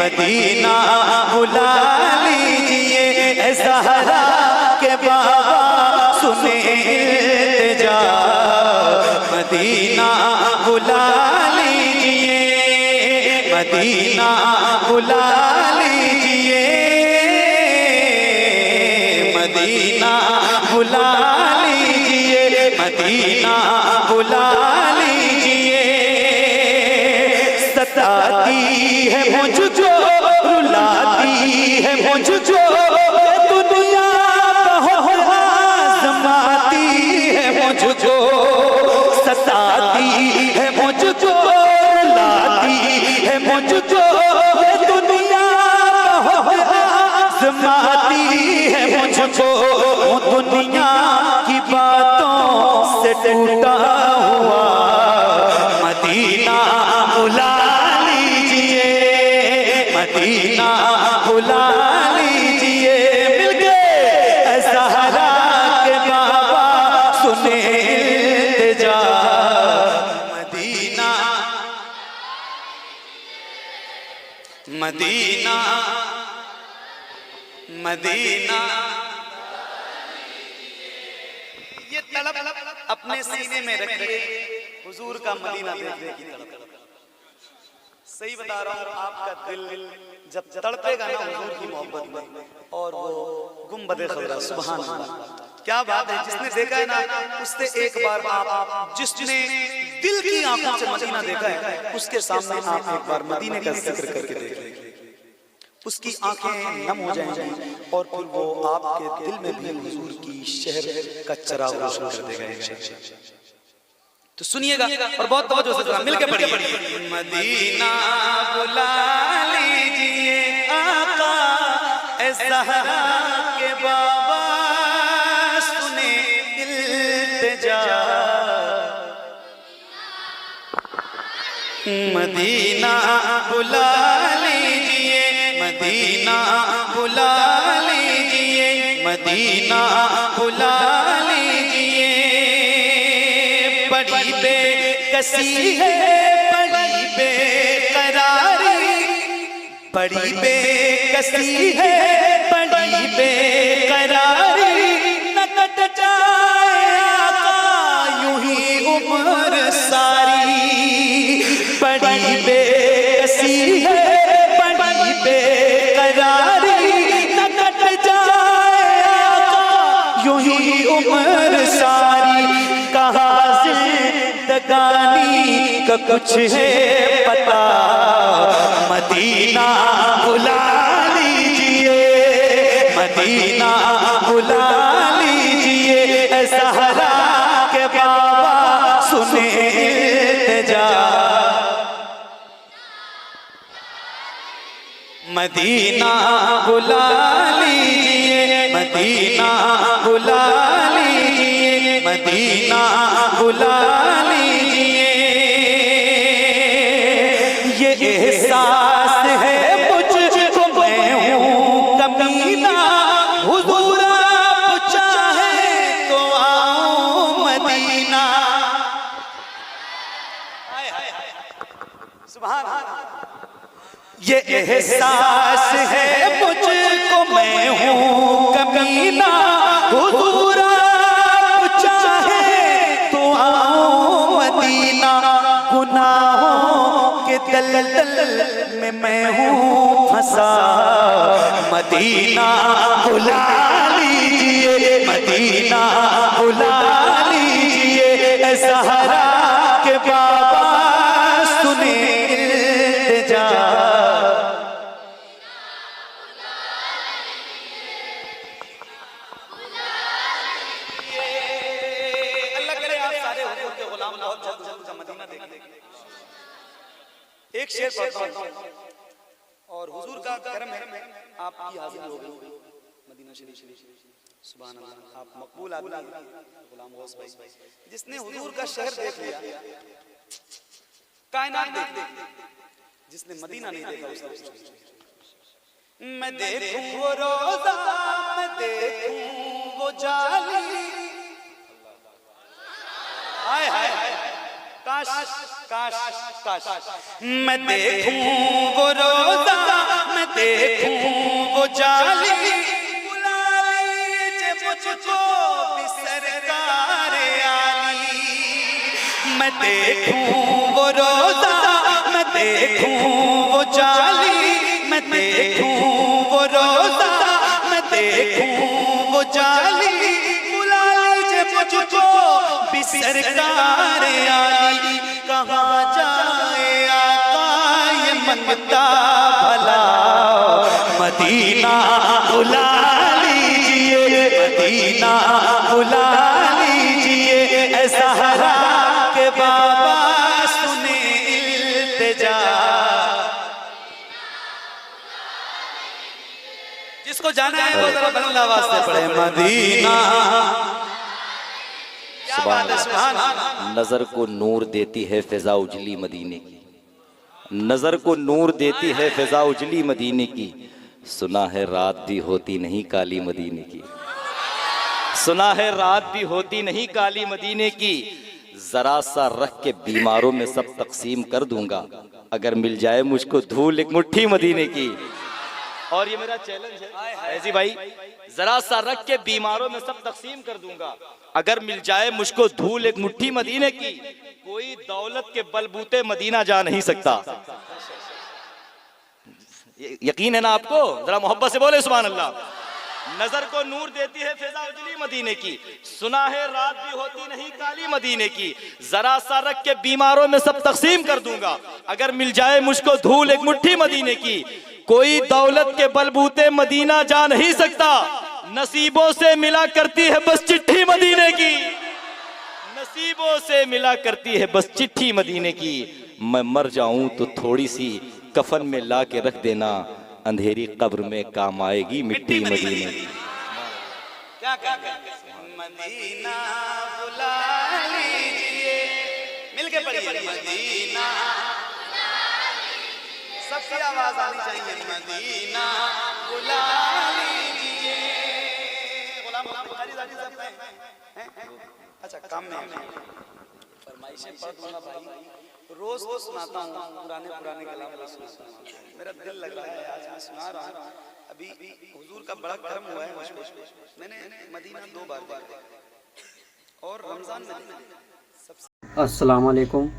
Medina बुला लीजिए, ज़हरा के बाबा सुने इल्तिजा, मदीना बुला लीजिए, मदीना बुला लीजिए, मदीना बुला लीजिए, मदीना बुला लीजिए। सताती है मुझको, रुलाती है मुझको, दुनिया आज़माती है मुझको, सताती है मुझको, रुलाती है मुझको, दुनिया आज़माती है मुझको। दुनिया की बातों से टूटा हुआ मदीना बुला लीजिए, मदीना बुला लीजिए। मिलके ज़हरा के बाबा सुने इल्तिजा, मदीना मदीना मदीना। ये तड़प अपने सीने में रखिए, हुजूर का मदीना देखने की तड़प। सही बता रहा हूँ, आपका दिल जब तड़पेगा ना हुजूर की मोहब्बत में, और वो गुंबदे खज़रा, सुभान अल्लाह, क्या बात है। जिसने देखा है ना, उससे एक बार आप, जिसने दिल की आंखों से मदीना देखा है, उसके सामने आप एक बार मदीने का जिक्र करके देखिए, उसकी आंखें नम हो जाएंगी, और फिर वो आपके दिल में भी हुजूर की शहर का चिराग रोशन कर देगा। तो सुनिएगा और बहुत तवज्जो से मिलके पढ़िए। मदीना बुला लीजिए आका, ज़हरा के बाबा सुने इल्तिजा, मदीना बुला लीजिए, मदीना बुला लीजिए, मदीना बुला लीजिए। बड़ी बेकसी है, बड़ी बेकरारी, बड़ी बेकसी है, बड़ी बेकरारी, न कट जाए आका यूं ही उम्र सारी। बड़ी बेकसी है, बड़ी बेकरारी, न कट जाए आका यूं ही उम्र सारी। कहाँ जिंदगानी का कुछ है पता, मदीना बुला लीजिए, मदीना बुला लीजिए, ज़हरा के बाबा सुने इल्तिजा, मदीना बुला लीजिए, मदीना बुला लीजिए, मदीना बुला लीजिए। ये एहसास है मुझको, मैं हूँ कमीना, हुजूर आप चाहे तो आओ मदीना। सुभान अल्लाह। ये एहसास है मुझको, मैं हूँ कमीना, हुजूर आप चाहे तो आओ मदीना। गुनाहों के दलदल में मैं हूँ फंसा, मदीना बुला लीजिए, मदीना बुला लीजिए, ज़हरा के बाबा सुने इल्तिजा। एक शेर पढ़ता हूं, और हुजूर का करम है, आपकी हाजिरी हो गई मदीना शरीफ। सुभान अल्लाह, आप मकबूल आदमी गुलाम गौस भाई, जिसने हुजूर का शहर देख लिया, कायनात देख ली, जिसने मदीना नहीं देखा उसने। मैं देखूं वो रोजा, मैं देखूं वो जाली, हाय हाय काश काश काश, मैं देखूं वो रोजा, देखूं वो जाली बुला लीजिए मुझको भी सरकार आली। मैं देखूं वो रोजा, मैं देखूं वो जाली, मैं देखूं वो रोजा, मैं देखूं वो जाली बुला लीजिए मुझको भी सरकार आली। कहाँ जाए आका ये मंगता भला, मदीना बुला लीजिए, मदीना बुला लीजिए, ऐसा हरा के बाबा सुने इल्तिजा। जिसको जाना है वो जरा बुलंद आवाज से पढ़े मदीना। क्या बात है, सुभान अल्लाह। नजर को नूर देती है फिजा उजली मदीने की, नजर को नूर देती है फिजा उजली मदीने की। सुना है रात भी होती नहीं काली मदीने की, सुना है रात भी होती नहीं काली मदीने की। जरा सा रख के बीमारों में सब तकसीम कर दूंगा, अगर मिल जाए मुझको धूल एक मुट्ठी मदीने की। और ये मेरा चैलेंज है ऐसी भाई, जरा सा रख के बीमारों में सब तकसीम कर दूंगा, अगर मिल जाए मुझको धूल एक मुट्ठी मदीने की। कोई दौलत के बलबूते मदीना जा नहीं सकता। यकीन है ना आपको? जरा मोहब्बत से बोले सुभान अल्लाह। नजर को नूर देती है फिजा उजली मदीने की, सुना है रात भी होती नहीं काली मदीने की। जरा सा रख के बीमारों में सब तकसीम कर दूंगा, अगर मिल जाए मुझको धूल एक मुट्ठी मदीने की। कोई दौलत के बलबूते मदीना जा नहीं सकता, नसीबों से मिला करती है बस चिट्ठी मदीने की, नसीबों से मिला करती है बस चिट्ठी मदीने की। मैं मर जाऊं तो थोड़ी सी कफन में ला के रख देना, अंधेरी कब्र में काम आएगी मिट्टी मदीने की। क्या मदीना बुला लीजिए, मिलके पढ़िए मदीना, सबकी आवाज आनी चाहिए मदीना बुला लीजिए। गुलाम बुखारी साहब हैं? अच्छा काम में फरमाइशें पढ़ दूंगा भाई, रोज तो सुनाता हूँ पुराने पुराने कलाम सुनाता हूँ, मेरा दिल लग रहा है आज मैं सुना रहा हूँ। अभी हुजूर का बड़ा करम हुआ है मुझको, मैंने मदीना 2 बार देखा और रमजान में। अस्सलाम वालेकुम।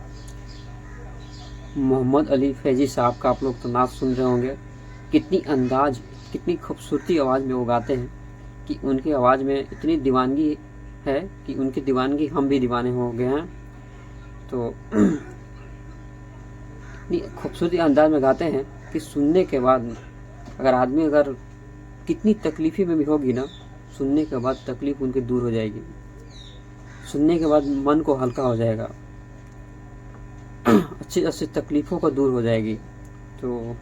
मोहम्मद अली फैजी साहब का आप लोग तो नाच सुन रहे होंगे। कितनी अंदाज, कितनी खूबसूरती आवाज़ में वो गाते हैं कि उनकी आवाज़ में इतनी दीवानगी है कि उनकी दीवानगी हम भी दीवाने हो गए हैं। तो इतनी खूबसूरती अंदाज में गाते हैं कि सुनने के बाद अगर आदमी अगर कितनी तकलीफ़ी में भी होगी ना, सुनने के बाद तकलीफ़ उनकी दूर हो जाएगी, सुनने के बाद मन को हल्का हो जाएगा, अच्छी अच्छी तकलीफ़ों को दूर हो जाएगी। तो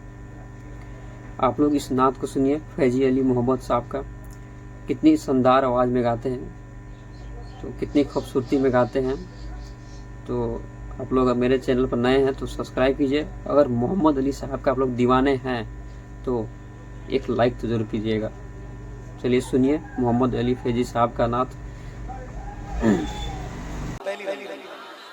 आप लोग इस नात को सुनिए, फैजी अली मोहम्मद साहब का। कितनी शानदार आवाज़ में गाते हैं, तो कितनी खूबसूरती में गाते हैं। तो आप लोग मेरे चैनल पर नए हैं तो सब्सक्राइब कीजिए। अगर मोहम्मद अली साहब का आप लोग दीवाने हैं तो एक लाइक तो ज़रूर कीजिएगा। चलिए सुनिए मोहम्मद अली फैजी साहब का नात।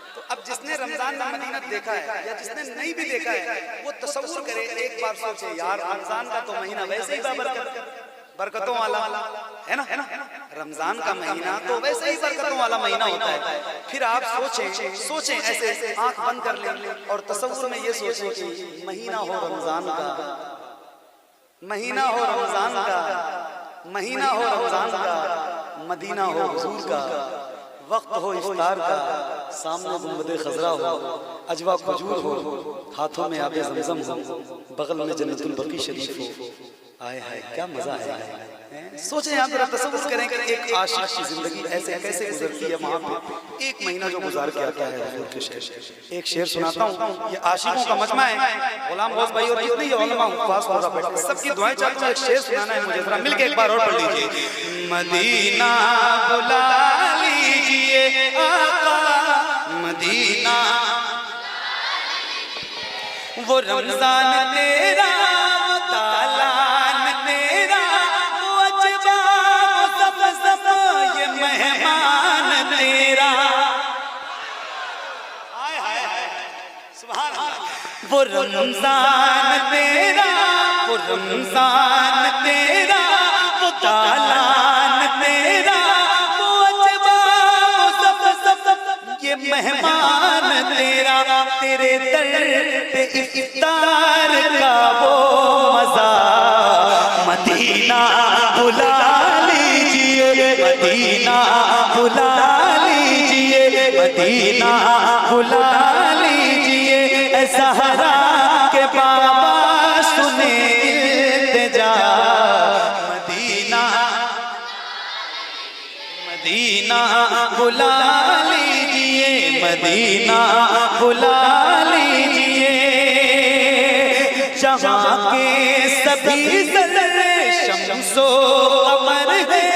तो अब जिसने रमजान में मदीना देखा है या जिसने नहीं भी देखा है वो तसव्वुर करे, एक बार सोचे यार रमजान का तो महीना वैसे ही बरकतों वाला है ना, रमजान का महीना तो वैसे ही बरकतों वाला महीना होता है। फिर आप सोचें ऐसे आंख बंद कर लें और तसव्वुर में ये सोचें कि महीना हो रमजान का, महीना हो रमजान का, महीना हो रमजान का, मदीना हो हुजूर का, वक्त हो इफ्तार का, सामने गुंबद खजरा हो, अजवा खजूर हो, हाथों में आबे ज़मज़म हो, बगल में जन्नतुल बकी शरीफ हो। आए हाय क्या मजा है। सोचें आप जरा तसव्वुर करें कि एक आशिक की जिंदगी ऐसे कैसे गुजरती है। वहाँ पे एक महीना जो गुजार के आता है हुजूर के शहर। एक शेर सुनाता हूँ, ये आशिकों का मजमा है। गुलाम गौस भाई और जितने ये उलमा हुफ़ाज़ होगा बैठे, सबकी दुआएं चाहता हूँ। एक शेर सुनाना है मुझे, जरा मिलके एक बार और पढ़ लीजिए। मदीना बुला लीजिए आका, मदीना वो रमजान तेरा तालान तेरा, वो अजवा ज़मज़म ये मेहमान तेरा। सुभान अल्लाह। वो रमजान तेरा, वो रमजान तेरा, वो दालान तेरा, वो अजवा, वो सब ये मेहमान तेरा, तेरे दर पे इफ्तार का वो मजा, मदीना बुला लीजिए, मदीना बुला लीजिए, मदीना बुला लीजिए, ऐ ज़हरा के बाबा सुने इल्तिजा, मदीना मदीना बुला लीजिए, मदीना बुला लीजिए, जहाँ के सभी ज़र्रे शम्सो कमर है,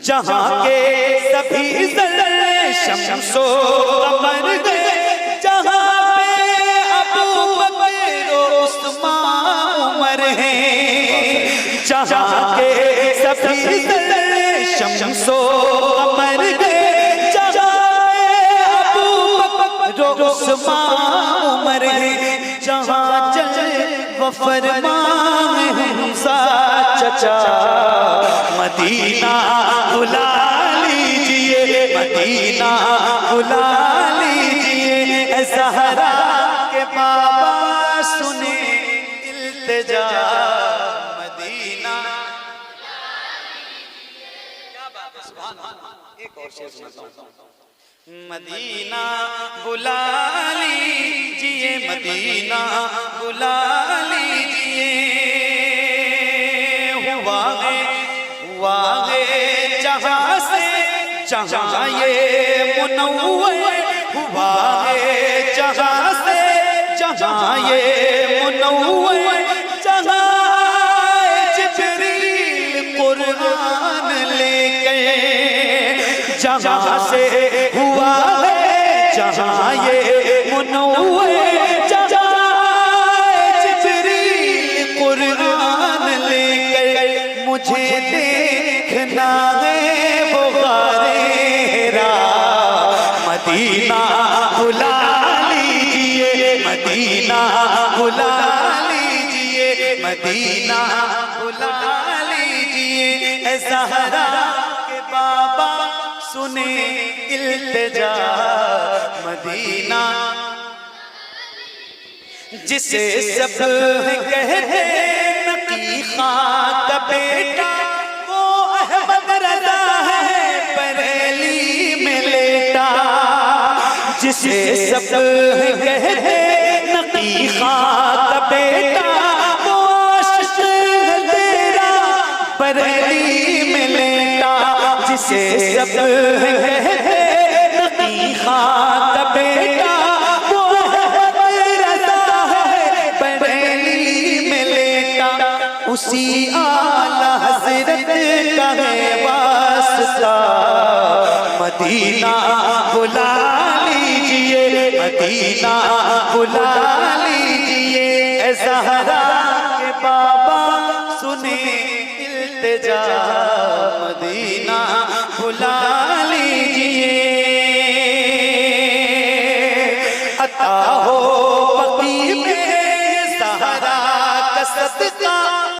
जहाँ के सभी ज़र्रे शम्सो कमर है, जहाँ पे अबू बकर उस्मान उमर है, जहाँ के सभी ज़र्रे शम्सो कमर है, जहाँ पे अबू बकर उस्मान उमर है, जहाँ जल व फरमान हमसा चचा, मदीना बुला लीजिए, मदीना बुला लीजिए, ऐ ज़हरा के बाबा सुने इल्तिजा, मदीना। क्या बात है, सुभान अल्लाह। एक और शेर सुनाता हूं। मदीना बुला लीजिए, मदीना बुला लीजिए, हुआ है जहाँ से जहाँ ये मुनव्वर, हुआ है जहाँ से जहाँ ये मुनव्वर, जहाँ जिब्रील कुरान लेके, जहाँ से हुआ है जहाँ ये मुनव्वर, जहाँ जिब्रील कुरान लेकर, मुझे देखना है वो गारे हिरा, मदीना बुला लीजिए, मदीना बुला लीजिए, मदीना बुला लीजिए, ऐ ज़हरा के बाबा सुने इल्तिजा, मदीना। जिसे सब कहते नकी खां का बेटा, वो अहमद रज़ा है बरेली में लेटा, जिसे सब कहते नकी खां का बेटा, वो आशिक़ है तेरा बरेली में लेटा, जिसे सब कहते नकी खां का बेटा, उसी आला हज़रत का है वास्ता, मदीना बुला लीजिए, मदीना बुला लीजिए, ऐ ज़हरा के बाबा सुने इल्तिजा, मदीना बुला लीजिए, अता हो बकी में ज़हरा का सदका,